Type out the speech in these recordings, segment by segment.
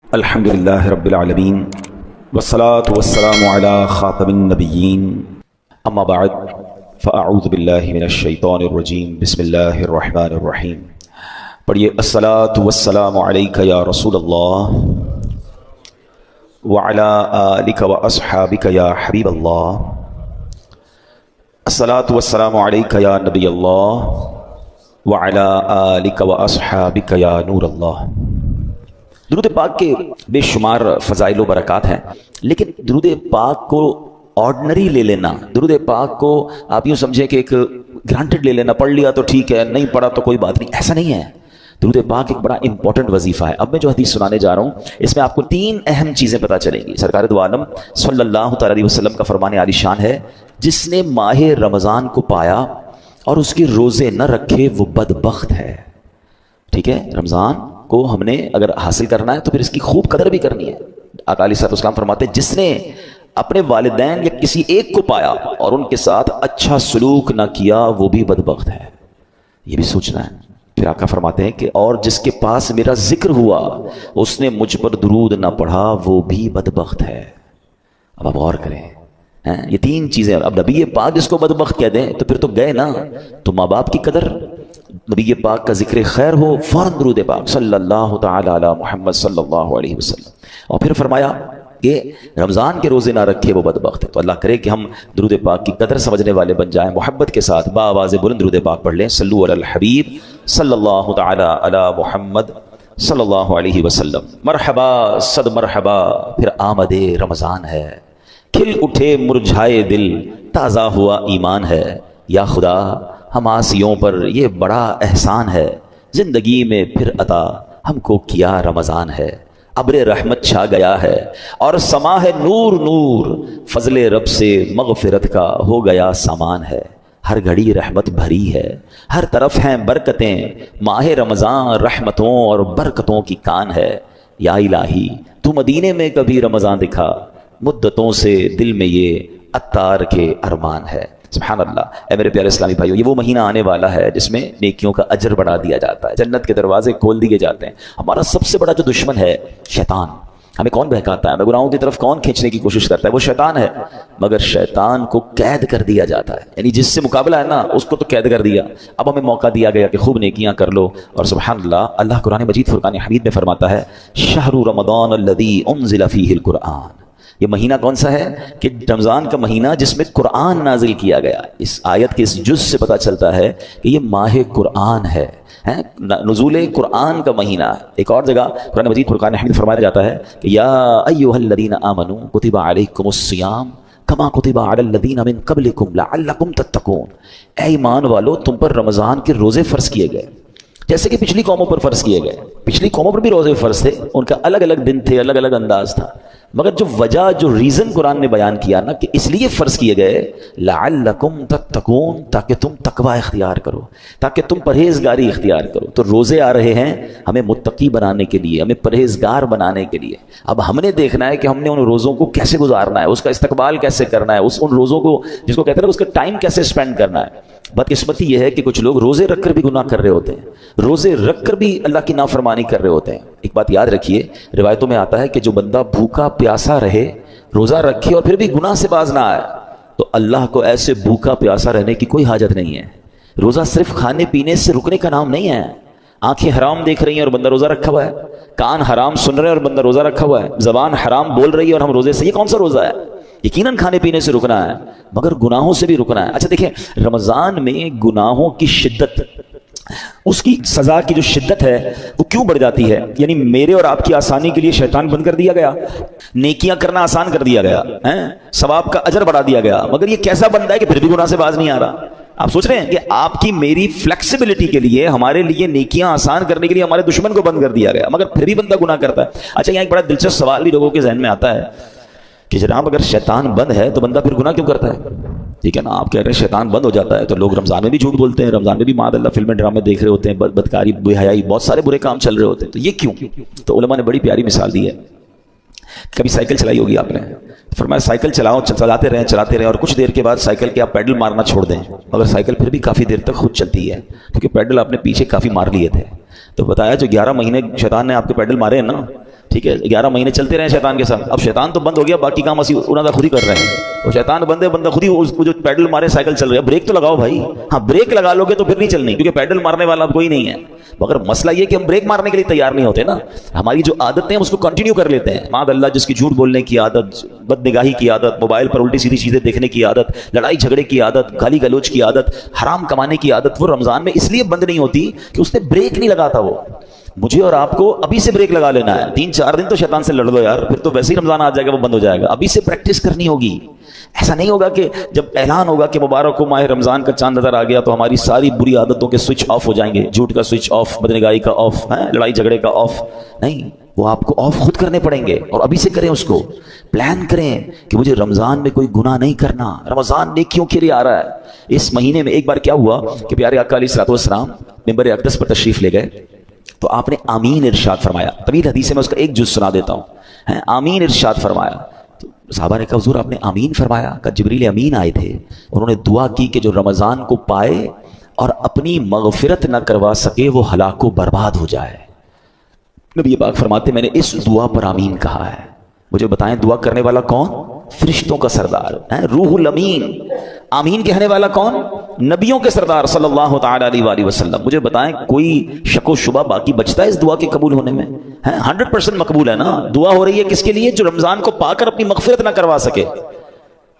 الحمدللہ رب العالمین والصلاة والسلام علی خاتم النبیین اما بعد فاعوذ باللہ من الشیطان الرجیم بسم اللہ الرحمن الرحیم. پڑھیے الصلاة والسلام علیک یا رسول اللہ وعلی آلک واصحابک یا حبیب اللہ. الصلاة والسلام علیک یا نبی اللہ وعلی آلک واصحابک یا نور اللہ. درود پاک کے بے شمار فضائل و برکات ہیں، لیکن درود پاک کو آرڈنری لے لینا، درود پاک کو آپ یوں سمجھیں کہ ایک گرانٹڈ لے لینا، پڑھ لیا تو ٹھیک ہے، نہیں پڑھا تو کوئی بات نہیں، ایسا نہیں ہے. درود پاک ایک بڑا امپورٹنٹ وظیفہ ہے. اب میں جو حدیث سنانے جا رہا ہوں اس میں آپ کو 3 اہم چیزیں پتہ چلیں گی. سرکار دو عالم صلی اللہ تعالی علیہ وسلم کا فرمان عالی شان ہے، جس نے ماہ رمضان کو پایا اور اس کے روزے نہ رکھے وہ بدبخت ہے. ٹھیک ہے، رمضان کو ہم نے اگر حاصل کرنا ہے تو پھر اس کی خوب قدر بھی کرنی ہے. آقا علیہ الصلوۃ والسلام فرماتے ہیں جس نے اپنے والدین یا کسی ایک کو پایا اور ان کے ساتھ اچھا سلوک نہ کیا وہ بھی بدبخت ہے. یہ بھی سوچنا ہے. پھر آقا فرماتے ہیں کہ اور جس کے پاس میرا ذکر ہوا اس نے مجھ پر درود نہ پڑھا وہ بھی بدبخت ہے. اب آپ غور کریں، یہ 3 چیزیں. اب نبی پاک جس کو بدبخت کہہ دیں تو پھر تو گئے نا. تو ماں باپ کی قدر، نبی پاک کا ذکر خیر ہو، فوراً درود پاک صلی اللہ تعالی علی محمد صلی اللہ علیہ وسلم. اور پھر فرمایا کہ رمضان کے روزے نہ رکھے وہ بدبخت ہے. تو اللہ کرے کہ ہم درود پاک کی قدر سمجھنے والے بن جائیں، محبت کے ساتھ بآواز بلند درود پاک پڑھ لیں. صلو علی الحبیب صلی اللہ تعالی علی محمد صلی اللہ علیہ وسلم. مرحبا صد مرحبا، پھر آمد رمضان ہے، کھل اٹھے مرجھائے دل، تازہ ہوا ایمان ہے. یا خدا ہم آسیوں پر یہ بڑا احسان ہے، زندگی میں پھر عطا ہم کو کیا رمضان ہے. ابر رحمت چھا گیا ہے اور سما ہے نور نور، فضل رب سے مغفرت کا ہو گیا سامان ہے. ہر گھڑی رحمت بھری ہے، ہر طرف ہیں برکتیں، ماہ رمضان رحمتوں اور برکتوں کی کان ہے. یا الہی تو مدینے میں کبھی رمضان دکھا، مدتوں سے دل میں یہ عطار کے ارمان ہے. سبحان اللہ. اے میرے پیارے اسلامی بھائیو، یہ وہ مہینہ آنے والا ہے جس میں نیکیوں کا اجر بڑھا دیا جاتا ہے، جنت کے دروازے کھول دیے جاتے ہیں. ہمارا سب سے بڑا جو دشمن ہے شیطان. ہمیں کون بہکاتا ہے، ہمیں گناہوں کی طرف کون کھینچنے کی کوشش کرتا ہے؟ وہ شیطان ہے. مگر شیطان کو قید کر دیا جاتا ہے، یعنی جس سے مقابلہ ہے نا اس کو تو قید کر دیا. اب ہمیں موقع دیا گیا کہ خوب نیکیاں کر لو. اور سبحان اللہ، اللہ قرآن مجید فرقان حمید میں فرماتا ہے شہر رمضان الذی انزل فیہ القرآن. یہ مہینہ کون سا ہے؟ کہ رمضان کا مہینہ جس میں قرآن نازل کیا گیا. اس آیت کے اس جز سے پتہ چلتا ہے کہ یہ ماہ قرآن ہے، نزول قرآن کا مہینہ. ایک اور جگہ قرآن مجید فرقان حمید فرمایا جاتا ہے کہ یا ایھا الذین آمنوا کتب علیکم الصیام کما کتب علی الذین من قبلکم لعلکم تتقون. اے ایمان والو، تم پر رمضان کے روزے فرض کیے گئے جیسے کہ پچھلی قوموں پر فرض کیے گئے. پچھلی قوموں پر بھی روزے فرض تھے، ان کا الگ الگ دن تھے، الگ الگ انداز تھا. مگر جو وجہ، جو ریزن قرآن نے بیان کیا نا کہ اس لیے فرض کیے گئے لعلکم تتقون، تاکہ تم تقوی اختیار کرو، تاکہ تم پرہیزگاری اختیار کرو. تو روزے آ رہے ہیں ہمیں متقی بنانے کے لیے، ہمیں پرہیزگار بنانے کے لیے. اب ہم نے دیکھنا ہے کہ ہم نے ان روزوں کو کیسے گزارنا ہے، اس کا استقبال کیسے کرنا ہے، ان روزوں کو جس کو کہتے ہیں اس کا ٹائم کیسے اسپینڈ کرنا ہے. بدقسمتی یہ ہے کہ کچھ لوگ روزے رکھ کر بھی گناہ کر رہے ہوتے ہیں، روزے رکھ کر بھی اللہ کی نافرمانی کر رہے ہوتے ہیں. ایک بات یاد رکھیے، روایتوں میں آتا ہے کہ جو بندہ بھوکا پیاسا رہے، روزہ رکھے اور پھر بھی گناہ سے باز نہ آئے، تو اللہ کو ایسے بھوکا پیاسا رہنے کی کوئی حاجت نہیں ہے. روزہ صرف کھانے پینے سے رکنے کا نام نہیں ہے. آنکھیں حرام دیکھ رہی ہیں اور بندہ روزہ رکھا ہوا ہے، کان حرام سن رہے ہیں اور بندہ روزہ رکھا ہوا ہے، زبان حرام بول رہی ہے اور ہم روزے سے، یہ کون سا روزہ ہے؟ یقیناً کھانے پینے سے رکنا ہے مگر گناہوں سے بھی رکنا ہے. اچھا دیکھیں، رمضان میں گناہوں کی شدت، اس کی سزا کی جو شدت ہے وہ کیوں بڑھ جاتی ہے؟ یعنی میرے اور آپ کی آسانی کے لیے شیطان بند کر دیا گیا، نیکیاں کرنا آسان کر دیا گیا، ثواب کا اجر بڑھا دیا گیا. مگر یہ کیسا بندہ ہے کہ پھر بھی گناہ سے باز نہیں آ رہا؟ آپ سوچ رہے ہیں کہ آپ کی میری فلیکسیبلٹی کے لیے، ہمارے لیے نیکیاں آسان کرنے کے لیے ہمارے دشمن کو بند کر دیا گیا، مگر پھر بھی بندہ گناہ کرتا ہے. اچھا، یہاں ایک بڑا دلچسپ سوال بھی لوگوں کے ذہن میں آتا ہے کہ جناب اگر شیطان بند ہے تو بندہ پھر گناہ کیوں کرتا ہے؟ ٹھیک ہے نا، آپ کہہ رہے ہیں شیطان بند ہو جاتا ہے تو لوگ رمضان میں بھی جھوٹ بولتے ہیں، رمضان میں بھی معاذ اللہ فلمیں ڈرامے دیکھ رہے ہوتے ہیں، بدکاری، بے حیائی، بہت سارے برے کام چل رہے ہوتے ہیں. تو یہ کیوں؟ تو علماء نے بڑی پیاری مثال دی ہے. کبھی سائیکل چلائی ہوگی آپ نے، فرمایا سائیکل چلاؤ، چلاتے رہیں اور کچھ دیر کے بعد سائیکل کے آپ پیڈل مارنا چھوڑ دیں، مگر سائیکل پھر بھی کافی دیر تک خود چلتی ہے کیونکہ پیڈل آپ نے پیچھے کافی مار لیے تھے. تو بتایا جو 11 مہینے شیطان نے آپ کے پیڈل مارے ہیں نا، ٹھیک ہے 11 مہینے چلتے رہے شیطان کے ساتھ. اب شیطان تو بند ہو گیا, باقی کام اسی انہوں نے خود ہی کر رہے ہیں. وہ شیطان بند ہے, بندہ خود ہی اس کو جو پیڈل مارے سائیکل چل رہی ہے, بریک تو لگاؤ بھائی. ہاں بریک لگا لو گے تو پھر نہیں چلنی, کیونکہ پیڈل مارنے والا کوئی نہیں ہے. مگر مسئلہ یہ کہ ہم بریک مارنے کے لیے تیار نہیں ہوتے نا. ہماری جو عادتیں ہیں اس کو کنٹینیو کر لیتے ہیں. معاذ اللہ, جس کی جھوٹ بولنے کی عادت, بد نگاہی کی عادت, موبائل پر الٹی سیدھی چیزیں دیکھنے کی عادت, لڑائی جھگڑے کی عادت, گالی گلوچ کی عادت, حرام کمانے کی عادت, وہ رمضان میں اس لیے بند نہیں ہوتی کہ اس نے بریک نہیں لگاتا. وہ مجھے اور آپ کو ابھی سے بریک لگا لینا ہے. 3-4 دن تو شیطان سے لڑ لو یار, پھر تو ویسے ہی رمضان آ جائے گا, وہ بند ہو جائے گا. ابھی سے پریکٹس کرنی ہوگی. ایسا نہیں ہوگا کہ جب اعلان ہوگا کہ مبارک ہو ماہ رمضان کا چاند نظر آ گیا تو ہماری ساری بری عادتوں کے سوئچ آف ہو جائیں گے. جھوٹ کا سوئچ آف, بدنگاہی کا آف, لڑائی جھگڑے کا آف. نہیں, وہ آپ کو آف خود کرنے پڑیں گے, اور ابھی سے کریں. اس کو پلان کریں کہ مجھے رمضان میں کوئی گناہ نہیں کرنا. رمضان نیکیوں کے لیے آ رہا ہے. اس مہینے میں ایک بار کیا ہوا کہ پیارے آقا علیہ الصلوۃ والسلام منبر اقدس پر تشریف لے گئے تو آپ نے آمین ارشاد فرمایا. طویل حدیث ہے, میں اس کا ایک جز سنا دیتا ہوں. آمین ارشاد فرمایا تو صحابہ نے کہا حضور آپ نے آمین فرمایا؟ کہ جبریل امین آئے تھے, انہوں نے دعا کی کہ جو رمضان کو پائے اور اپنی مغفرت نہ کروا سکے وہ ہلاک و برباد ہو جائے. نبی پاک فرماتے میں نے اس دعا پر آمین کہا ہے. مجھے بتائیں دعا کرنے والا کون؟ فرشتوں کا سردار روح الامین. آمین کہنے والا کون؟ نبیوں کے سردار صلی اللہ تعالی علیہ وآلہ وسلم. مجھے بتائیں کوئی شک و شبہ باقی بچتا ہے اس دعا کے قبول ہونے میں؟ 100% مقبول ہے نا. دعا ہو رہی ہے کس کے لیے؟ جو رمضان کو پا کر اپنی مغفرت نہ کروا سکے.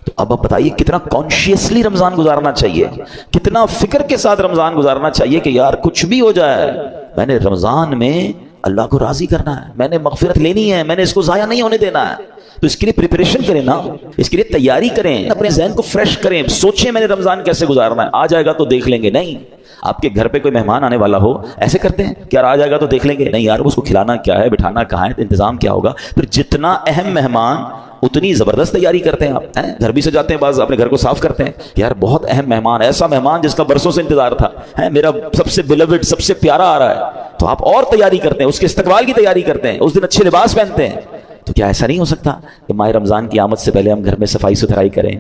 تو اب آپ بتائیے کتنا کانشیسلی رمضان گزارنا چاہیے, کتنا فکر کے ساتھ رمضان گزارنا چاہیے کہ یار کچھ بھی ہو جائے میں نے رمضان میں اللہ کو راضی کرنا ہے, میں نے مغفرت لینی ہے, میں نے اس کو ضائع نہیں ہونے دینا ہے. تو اس کے لیے پریپریشن کریں نا, اس کے لیے تیاری کریں, اپنے ذہن کو فریش کریں, سوچیں میں نے رمضان کیسے گزارنا ہے. آ جائے گا تو دیکھ لیں گے. نہیں, آپ کے گھر پہ کوئی مہمان آنے والا ہو ایسے کرتے ہیں کہ یار آ جائے گا تو دیکھ لیں گے. نہیں یار, اس کو کھلانا کیا ہے, بٹھانا کہاں ہے, انتظام کیا ہوگا. پھر جتنا اہم مہمان اتنی زبردست تیاری کرتے ہیں آپ. گھر بھی سجاتے ہیں, بعض اپنے گھر کو صاف کرتے ہیں کہ یار بہت اہم مہمان, ایسا مہمان جس کا برسوں سے انتظار تھا, میرا سب سے بیلوڈ, سب سے پیارا آ رہا ہے. تو آپ اور تیاری کرتے ہیں, اس کے استقبال کی تیاری کرتے ہیں, اس دن اچھے لباس پہنتے ہیں. تو کیا ایسا نہیں ہو سکتا کہ ماہ رمضان کی آمد سے پہلے ہم گھر میں صفائی ستھرائی کریں,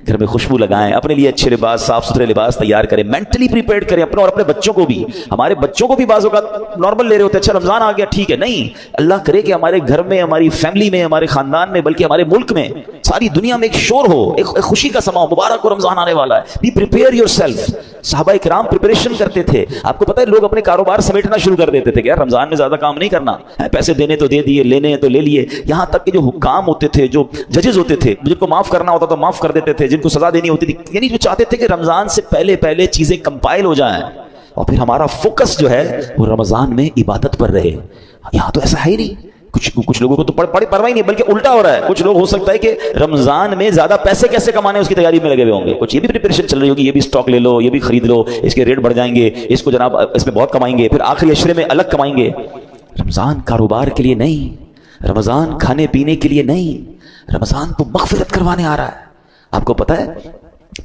گھر میں خوشبو لگائیں, اپنے لیے اچھے لباس, صاف ستھرے لباس تیار کریں, مینٹلی پریپیئرڈ کریں اپنے اور اپنے بچوں کو بھی. ہمارے بچوں کو بھی بعض اوقات نارمل لے رہے ہوتے ہیں, اچھا رمضان آ گیا ٹھیک ہے. نہیں, اللہ کرے کہ ہمارے گھر میں, ہماری فیملی میں, ہمارے خاندان میں, بلکہ ہمارے ملک میں, ساری دنیا میں ایک شور ہو, ایک خوشی کا سما ہو, مبارک ہو رمضان آنے والا ہے. Be prepare yourself. صحابہ کرام پریپریشن کرتے تھے. آپ کو پتہ ہے لوگ اپنے کاروبار سمیٹنا شروع کر دیتے تھے کہ یار رمضان میں زیادہ کام نہیں کرنا, پیسے دینے تو دے دیے, لینے تو لے لیے. یہاں تک کہ جو حکام ہوتے تھے, جو ججز ہوتے تھے, جن کو معاف کرنا ہوتا تو معاف کر دیتے تھے, جن کو سزا دینی ہوتی تھی, یعنی جو چاہتے تھے کہ رمضان سے پہلے چیزیں کمپائل ہو جائیں اور پھر ہمارا فوکس جو ہے وہ رمضان میں عبادت پر رہے. یہاں تو ایسا ہے ہی نہیں. کچھ لوگوں کو تو پڑھے پرواہ ہی نہیں, بلکہ الٹا ہو رہا ہے. کچھ لوگ ہو سکتا ہے کہ رمضان میں زیادہ پیسے کیسے کمانے اس کی تیاری میں لگے ہوئے ہوں گے. کچھ یہ بھی پریپریشن چل رہی ہوگی, یہ بھی سٹاک لے لو, یہ بھی خرید لو, اس کے ریٹ بڑھ جائیں گے, اس کو جناب اس میں بہت کمائیں گے, پھر آخری عشرے میں الگ کمائیں گے. رمضان کاروبار کے لیے نہیں, رمضان کھانے پینے کے لیے نہیں, رمضان تو مغفرت کروانے آ رہا ہے. آپ کو پتہ ہے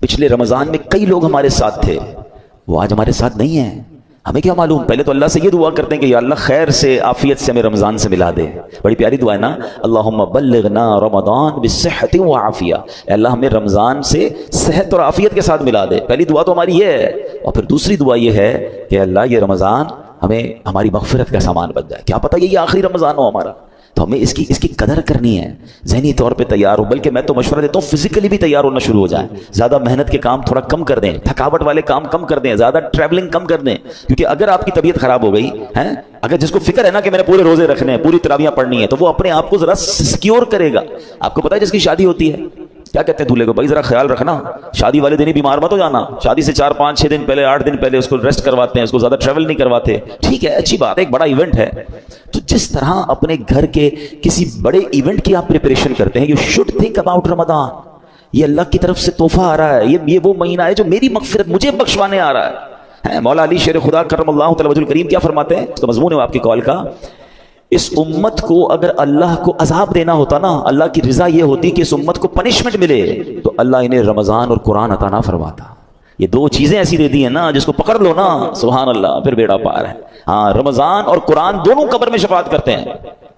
پچھلے رمضان میں کئی لوگ ہمارے ساتھ تھے, وہ آج ہمارے ساتھ نہیں ہیں. ہمیں کیا معلوم, پہلے تو اللہ سے یہ دعا کرتے ہیں کہ یا اللہ خیر سے عافیت سے ہمیں رمضان سے ملا دے. بڑی پیاری دعا ہے نا, اللہم بلغنا رمضان بالصحت وعافیہ. اے اللہ ہمیں رمضان سے صحت اور عافیت کے ساتھ ملا دے. پہلی دعا تو ہماری یہ ہے, اور پھر دوسری دعا یہ ہے کہ اللہ یہ رمضان ہمیں ہماری مغفرت کا سامان بن جائے. کیا پتہ یہ آخری رمضان ہو ہمارا, تو ہمیں اس کی قدر کرنی ہے. ذہنی طور پہ تیار ہو, بلکہ میں تو مشورہ دیتا ہوں فزیکلی بھی تیار ہونا شروع ہو جائیں. زیادہ محنت کے کام تھوڑا کم کر دیں, تھکاوٹ والے کام کم کر دیں, زیادہ ٹریولنگ کم کر دیں. کیونکہ اگر آپ کی طبیعت خراب ہو گئی ہے, اگر جس کو فکر ہے نا کہ میں نے پورے روزے رکھنے ہیں, پوری تراویحاں پڑھنی ہے, تو وہ اپنے آپ کو ذرا سیکیور کرے گا. آپ کو پتہ ہے جس کی شادی ہوتی ہے کیا کہتے ہیں دولہے کو, بھائی ذرا خیال رکھنا, شادی والے دن ہی بیمار مت ہو جانا. شادی سے 4 5 6 دن پہلے, 8 دن پہلے اس کو ریسٹ کرواتے ہیں, اس کو زیادہ ٹریول نہیں کرواتے. ٹھیک ہے, اچھی بات ہے, ایک بڑا ایونٹ ہے. تو جس طرح اپنے گھر کے کسی بڑے ایونٹ کی آپ پریپریشن کرتے ہیں, یو شوڈ تھنک اباؤٹ رمضان. یہ اللہ کی طرف سے تحفہ آ رہا ہے, یہ وہ مہینہ ہے جو میری مغفرت مجھے بخشوانے آ رہا ہے. مولا علی شیر خدا کرم اللہ تعالی وجہ الکریم کیا فرماتے ہیں, اس کا مضمون ہے آپ کی کال کا, اس امت کو اگر اللہ کو عذاب دینا ہوتا نا, اللہ کی رضا یہ ہوتی کہ اس امت کو پنشمنٹ ملے, تو اللہ انہیں رمضان اور قرآن عطا نہ فرماتا. یہ 2 چیزیں ایسی دے دی ہیں نا, جس کو پکڑ لو نا سبحان اللہ, پھر بیڑا پار ہے. ہاں, رمضان اور قرآن دونوں قبر میں شفاعت کرتے ہیں.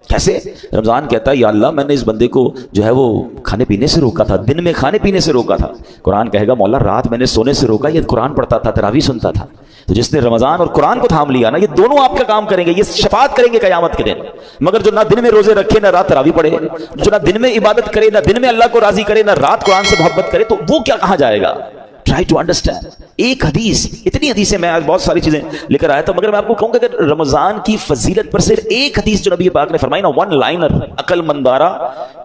کیسے؟ رمضان کہتا ہے یا اللہ میں نے اس بندے کو جو ہے وہ کھانے پینے سے روکا تھا, دن میں کھانے پینے سے روکا تھا. قرآن کہے گا مولا رات میں نے سونے سے روکا, یہ قرآن پڑھتا تھا, تراویح سنتا تھا. تو جس نے رمضان اور قرآن کو تھام لیا نا، یہ دونوں آپ کا کام کریں گے، یہ شفاعت کریں گے قیامت کے دن۔ مگر جو نہ دن میں روزے رکھے نہ رات تراویح پڑھے، جو نہ دن میں عبادت کرے نہ دن میں اللہ کو راضی کرے نہ رات قرآن سے محبت کرے، تو وہ کیا کہاں جائے گا؟ Try to understand. ایک حدیث، اتنی حدیثیں میں آج بہت ساری چیزیں لے کر آیا تھا، مگر میں آپ کو کہوں گا کہ رمضان کی فضیلت پر صرف ایک حدیث جو نبی پاک نے فرمائی نا، ون لائنر، عقل مندارا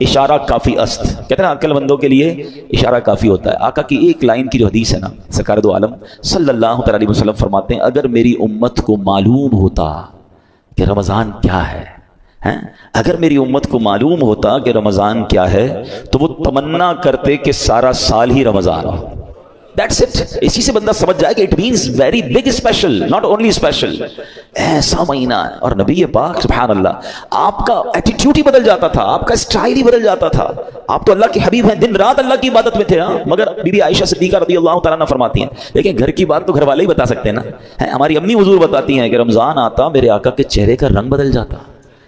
اشارہ کافی است، کہتے ہیں نا عقل مندوں کے لیے اشارہ کافی ہوتا ہے۔ آقا کی ایک لائن کی جو حدیث ہے نا، سرکار دو عالم صلی اللہ علیہ وسلم فرماتے ہیں، اگر میری امت کو معلوم ہوتا کہ رمضان کیا ہے، اگر میری امت کو معلوم ہوتا کہ رمضان کیا ہے، تو وہ تمنا کرتے کہ سارا سال ہی رمضان ہو۔ That's it۔ اسی سے بندہ سمجھ جائے کہ it means very big special, not only special۔ ایسا مہینہ ہے، اور نبی پاک سبحان اللہ آپ کا ایٹیٹیوڈ ہی بدل جاتا تھا، آپ کا اسٹائل ہی بدل جاتا تھا۔ آپ تو اللہ کے حبیب ہیں، دن رات اللہ کی عبادت میں تھے، مگر بی بی عائشہ صدیقہ رضی اللہ تعالیٰ عنہ فرماتی ہیں، لیکن گھر کی بات تو گھر والے ہی بتا سکتے ہیں نا۔ ہماری امی حضور بتاتی ہیں کہ رمضان آتا میرے آقا کے چہرے کا رنگ بدل جاتا،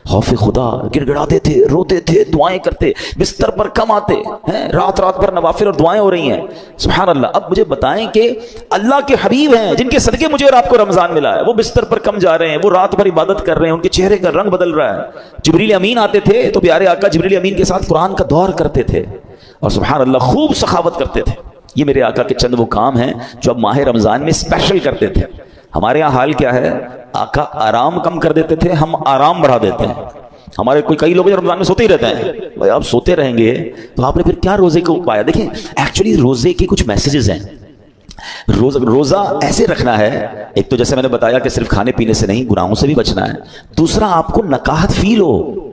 خوف خدا، گڑ گڑاتے تھے، روتے تھے، دعائیں کرتے، بستر پر کم آتے ہیں، رات رات بھر نوافل اور دعائیں ہو رہی ہیں، سبحان اللہ۔ اب مجھے بتائیں کہ اللہ کے حبیب ہیں جن کے صدقے مجھے اور آپ کو رمضان ملا ہے، وہ بستر پر کم جا رہے ہیں، وہ رات بھر عبادت کر رہے ہیں، ان کے چہرے کا رنگ بدل رہا ہے۔ جبریل امین آتے تھے تو پیارے آقا جبریل امین کے ساتھ قرآن کا دور کرتے تھے، اور سبحان اللہ خوب سخاوت کرتے تھے۔ یہ میرے آقا کے چند وہ کام ہیں جو اب ماہ رمضان میں اسپیشل کرتے تھے۔ ہمارے یہاں حال کیا ہے، آقا آرام کم کر دیتے تھے، ہم آرام بڑھا دیتے ہیں۔ ہمارے کئی لوگ رمضان میں سوتے ہی رہتے ہیں، بھائی آپ سوتے رہیں گے تو آپ نے پھر کیا روزے کو پایا؟ دیکھیں ایکچولی روزے کے کچھ میسیجز ہیں۔ روزہ ایسے رکھنا ہے، ایک تو جیسے میں نے بتایا کہ صرف کھانے پینے سے نہیں، گناہوں سے بھی بچنا ہے۔ دوسرا آپ کو نکاہت فیل ہو،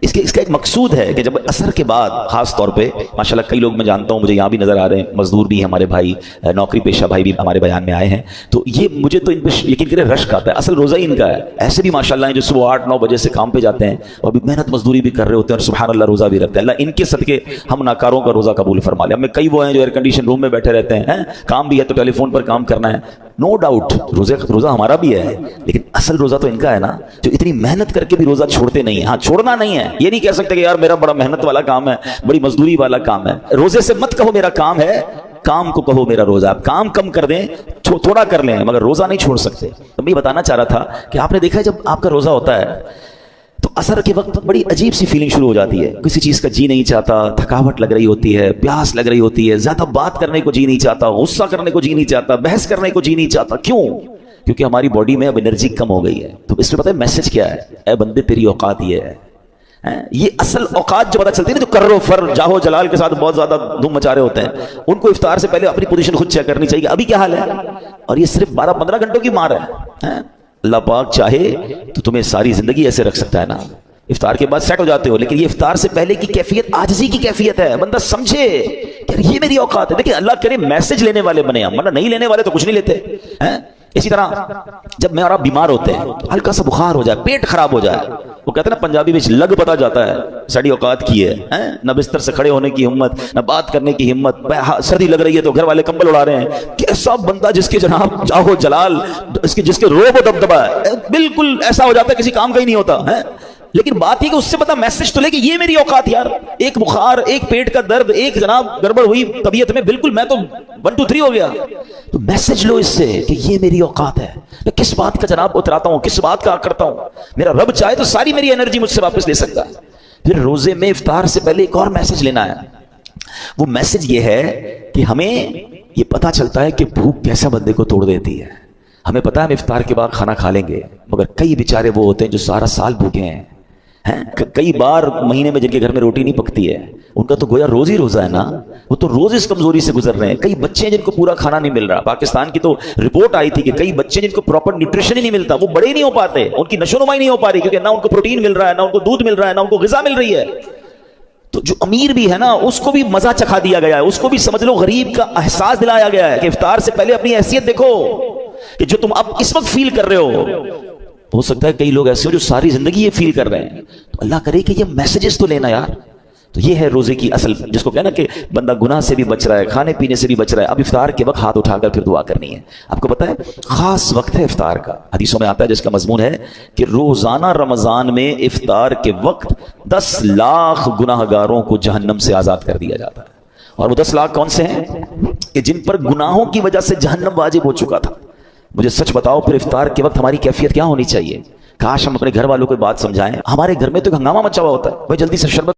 اس کا ایک مقصود ہے کہ جب عصر کے بعد خاص طور پہ ماشاءاللہ کئی لوگ میں جانتا ہوں مجھے یہاں بھی نظر آ رہے ہیں، مزدور بھی ہیں ہمارے بھائی، نوکری پیشہ بھائی بھی ہمارے بیان میں آئے ہیں، تو یہ مجھے تو ان پہ یقین کرے رشک آتا ہے۔ اصل روزہ ہی ان کا ہے۔ ایسے بھی ماشاءاللہ ہیں جو صبح 8-9 بجے سے کام پہ جاتے ہیں اور بھی محنت مزدوری بھی کر رہے ہوتے ہیں، اور سبحان اللہ روزہ بھی رکھتے ہیں۔ اللہ ان کے صدقے ہم ناکاروں کا روزہ قبول فرما لے۔ ہمیں کئی وہ ہیں جو ایئر کنڈیشن روم میں بیٹھے رہتے ہیں، کام بھی ہے تو ٹیلی فون پر کام کرنا ہے، نو ڈاؤٹ روزہ ہمارا بھی ہے، لیکن اصل روزہ تو ان کا ہے نا، جو اتنی محنت کر کے بھی روزہ چھوڑتے نہیں ہیں۔ ہاں چھوڑنا نہیں ہے، یہ نہیں کہہ سکتے کہ یار میرا بڑا محنت والا کام ہے، بڑی مزدوری والا کام ہے۔ روزے سے مت کہو میرا کام ہے، کام کو کہو میرا روزہ۔ آپ کام کم کر دیں، تھوڑا کر لیں، مگر روزہ نہیں چھوڑ سکتے۔ تو میں یہ بتانا چاہ رہا تھا کہ آپ نے دیکھا ہے جب آپ کا روزہ ہوتا ہے تو عصر کے وقت بڑی عجیب سی فیلنگ شروع ہو جاتی ہے، کسی چیز کا جی نہیں چاہتا، تھکاوٹ لگ رہی ہوتی ہے، پیاس لگ رہی ہوتی ہے، زیادہ بات کرنے کو جی نہیں چاہتا، غصہ کرنے کو جی نہیں چاہتا، بحث کرنے کو جی نہیں چاہتا۔ کیوں؟ کیونکہ ہماری باڈی میں اب انرجی کم ہو گئی ہے۔ تو اس میں پتہ ہے میسج کیا ہے؟ اے بندے تیری اوقات یہ ہے۔ یہ اصل اوقات جو پتہ چلتی ہے نا، جو کرو فر جاہو جلال کے ساتھ بہت زیادہ دھوم مچا رہے ہوتے ہیں، ان کو افطار سے پہلے اپنی پوزیشن خود چیک کرنی چاہیے، ابھی کیا حال ہے۔ اور یہ صرف 12-15 گھنٹوں کی مار ہے۔ اللہ پاک چاہے تو تمہیں ساری زندگی ایسے رکھ سکتا ہے نا، افطار کے بعد سیٹ ہو جاتے ہو، لیکن یہ افطار سے پہلے کی کیفیت عاجزی کی کیفیت ہے۔ بندہ سمجھے کہ یہ میری اوقات ہے۔ دیکھیں اللہ کرے میسج لینے والے بنے ہم، ورنہ نہیں لینے والے تو کچھ نہیں لیتے۔ اسی طرح جب میں اور آپ بیمار ہوتے ہیں، ہلکا سا بخار ہو جائے، پیٹ خراب ہو جائے، وہ کہتے ہیں نا پنجابی میں لگ پتا جاتا ہے ساری اوقات کی ہے، نہ بستر سے کھڑے ہونے کی ہمت، نہ بات کرنے کی ہمت، سردی لگ رہی ہے تو گھر والے کمبل اڑا رہے ہیں۔ کیسا بندہ جس کے جناب جاہو جلال، جس کے روب و دبدبا ہے، بالکل ایسا ہو جاتا ہے کسی کام کا ہی نہیں ہوتا ہے۔ لیکن بات یہ کہ اس سے پتا میسج تو لے کہ یہ میری اوقات یار، ایک بخار، ایک پیٹ کا درد، ایک جناب گڑبڑ ہوئی طبیعت میں، بالکل میں تو 1 2 3 ہو گیا، تو میسج لو اس سے کہ یہ میری اوقات ہے۔ میں کس بات کا جناب اتراتا ہوں، کس بات کا کرتا ہوں، میرا رب چاہے تو ساری میری انرجی مجھ سے واپس لے سکتا ہے۔ پھر روزے میں افطار سے پہلے ایک اور میسج لینا ہے۔ وہ میسج یہ ہے کہ ہمیں یہ پتا چلتا ہے کہ بھوک کیسا بندے کو توڑ دیتی ہے۔ ہمیں پتا ہے ہم افطار کے بعد کھانا کھا لیں گے، مگر کئی بیچارے وہ ہوتے ہیں جو سارا سال بھوکے ہیں، کئی بار مہینے میں جن کے گھر میں روٹی نہیں پکتی ہے، ان کا تو گویا روز ہی روزہ ہے نا، وہ تو روز اس کمزوری سے گزر رہے ہیں۔ کئی بچے ہیں جن کو پورا کھانا نہیں مل رہا۔ پاکستان کی تو رپورٹ آئی تھی کہ کئی بچے جن کو پراپر نیوٹریشن ہی نہیں ملتا، وہ بڑے ہی نہیں ہو پاتے، ان کی نشو نما ہی نہیں ہو پا رہی، کیونکہ نہ ان کو پروٹین مل رہا ہے، نہ ان کو دودھ مل رہا ہے، نہ ان کو غذا مل رہی ہے۔ تو جو امیر بھی ہے نا، اس کو بھی مزہ چکھا دیا گیا ہے، اس کو بھی سمجھ لو غریب کا احساس دلایا گیا ہے کہ افطار سے پہلے اپنی حیثیت دیکھو کہ جو تم اب اس وقت فیل کر رہے ہو سکتا ہے کئی لوگ ایسے ہو جو ساری زندگی یہ فیل کر رہے ہیں۔ تو اللہ کرے کہ یہ میسیجز تو لینا یار۔ تو یہ ہے روزے کی اصل، جس کو کہنا کہ بندہ گناہ سے بھی بچ رہا ہے، کھانے پینے سے بھی بچ رہا ہے۔ اب افطار کے وقت ہاتھ اٹھا کر پھر دعا کرنی ہے۔ آپ کو پتا ہے خاص وقت ہے افطار کا، حدیثوں میں آتا ہے جس کا مضمون ہے کہ روزانہ رمضان میں افطار کے وقت 10 لاکھ گناہ گاروں کو جہنم سے آزاد کر دیا جاتا ہے۔ اور وہ 10 لاکھ کون سے ہیں؟ کہ جن پر گناہوں کی وجہ سے جہنم واجب ہو چکا تھا، مجھے سچ بتاؤ پھر افطار کے وقت ہماری کیفیت کیا ہونی چاہیے؟ کاش ہم اپنے گھر والوں کو بات سمجھائیں. ہمارے گھر میں تو ہنگامہ مچا ہوا ہوتا ہے، بھائی جلدی سے شربت